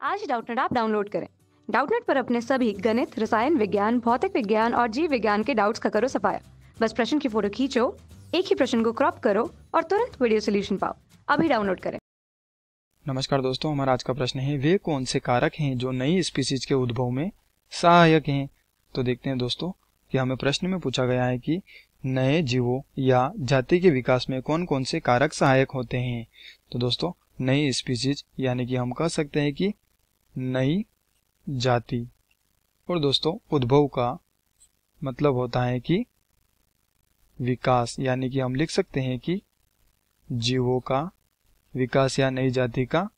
आज ही Doubtnut app download करें। Doubtnut पर अपने सभी गणित, रसायन विज्ञान, भौतिक विज्ञान और जीव विज्ञान के डाउट्स का करो सफाया। बस प्रश्न की फोटो खींचो, एक ही प्रश्न को क्रॉप करो और तुरंत वीडियो सोल्यूशन पाओ। अभी डाउनलोड करें। नमस्कार दोस्तों, हमारा आज का प्रश्न है वे कौन से कारक हैं जो नई स्पीसीज के उद्भव में सहायक हैं। तो देखते हैं दोस्तों कि हमें प्रश्न में पूछा गया है कि नए जीवों या जाति के विकास में कौन कौन से कारक सहायक होते हैं। तो दोस्तों नई स्पीसीज यानी कि हम कह सकते हैं कि नई जाति, और दोस्तों उद्भव का मतलब होता है कि विकास, यानी कि हम लिख सकते हैं कि जीवों का विकास या नई जाति का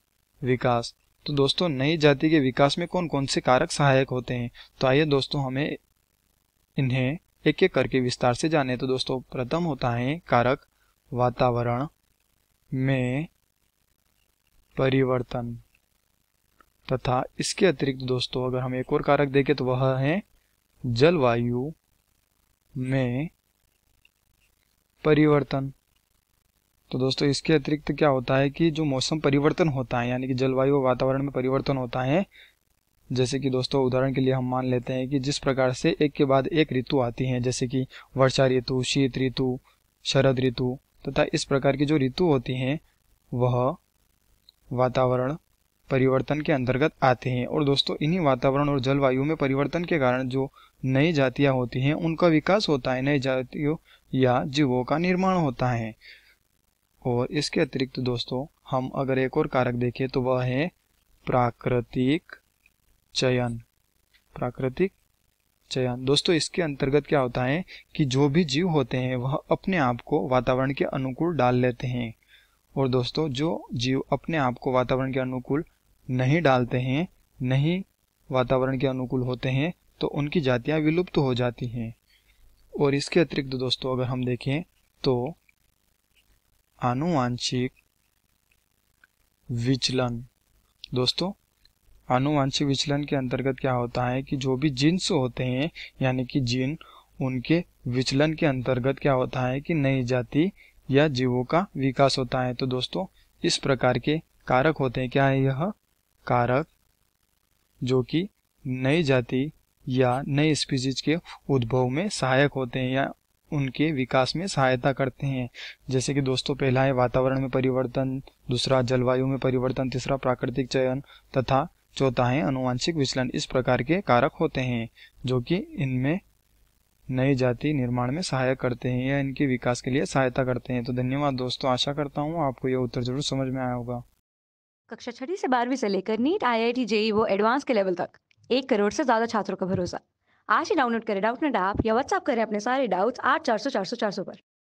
विकास। तो दोस्तों नई जाति के विकास में कौन कौन से कारक सहायक होते हैं, तो आइए दोस्तों हमें इन्हें एक एक करके विस्तार से जाने। तो दोस्तों प्रथम होता है कारक वातावरण में परिवर्तन, तथा इसके अतिरिक्त दोस्तों अगर हम एक और कारक देखें तो वह है जलवायु में परिवर्तन। तो दोस्तों इसके अतिरिक्त क्या होता है कि जो मौसम परिवर्तन होता है, यानी कि जलवायु और वातावरण में परिवर्तन होता है, जैसे कि दोस्तों उदाहरण के लिए हम मान लेते हैं कि जिस प्रकार से एक के बाद एक ऋतु आती हैं, जैसे कि वर्षा ऋतु, शीत ऋतु, शरद ऋतु, तथा इस प्रकार की जो ऋतु होती हैं वह वातावरण परिवर्तन के अंतर्गत आते हैं। और दोस्तों इन्हीं वातावरण और जलवायु में परिवर्तन के कारण जो नई जातियां होती हैं उनका विकास होता है, नई जातियों या जीवों का निर्माण होता है। और इसके अतिरिक्त दोस्तों हम अगर एक और कारक देखें तो वह है प्राकृतिक चयन। प्राकृतिक चयन दोस्तों इसके अंतर्गत क्या होता है कि जो भी जीव होते हैं वह अपने आप को वातावरण के अनुकूल डाल लेते हैं। और दोस्तों जो जीव अपने आप को वातावरण के अनुकूल नहीं डालते हैं, नहीं वातावरण के अनुकूल होते हैं, तो उनकी जातियां विलुप्त हो जाती हैं। और इसके अतिरिक्त दोस्तों अगर हम देखें तो आनुवांशिक विचलन। दोस्तों आनुवांशिक विचलन के अंतर्गत क्या होता है कि जो भी जीन्स होते हैं, यानी कि जीन, उनके विचलन के अंतर्गत क्या होता है कि नई जाति या जीवों का विकास होता है। तो दोस्तों इस प्रकार के कारक होते हैं। क्या है यह कारक जो कि नई जाति या नई स्पीसीज के उद्भव में सहायक होते हैं या उनके विकास में सहायता करते हैं। जैसे कि दोस्तों पहला है वातावरण में परिवर्तन, दूसरा जलवायु में परिवर्तन, तीसरा प्राकृतिक चयन, तथा चौथा है आनुवांशिक विचलन। इस प्रकार के कारक होते हैं जो कि इनमें नई जाति निर्माण में सहायक करते हैं या इनके विकास के लिए सहायता करते हैं। तो धन्यवाद दोस्तों, आशा करता हूँ आपको यह उत्तर जरूर समझ में आया होगा। कक्षा 6 से 12वीं से लेकर नीट, IIT, JEE वो एडवांस के लेवल तक 1 करोड़ से ज्यादा छात्रों का भरोसा। आज ही डाउनलोड करें डाउटनेट ऐप या व्हाट्सएप करें अपने सारे डाउट्स 8400 400 400 पर।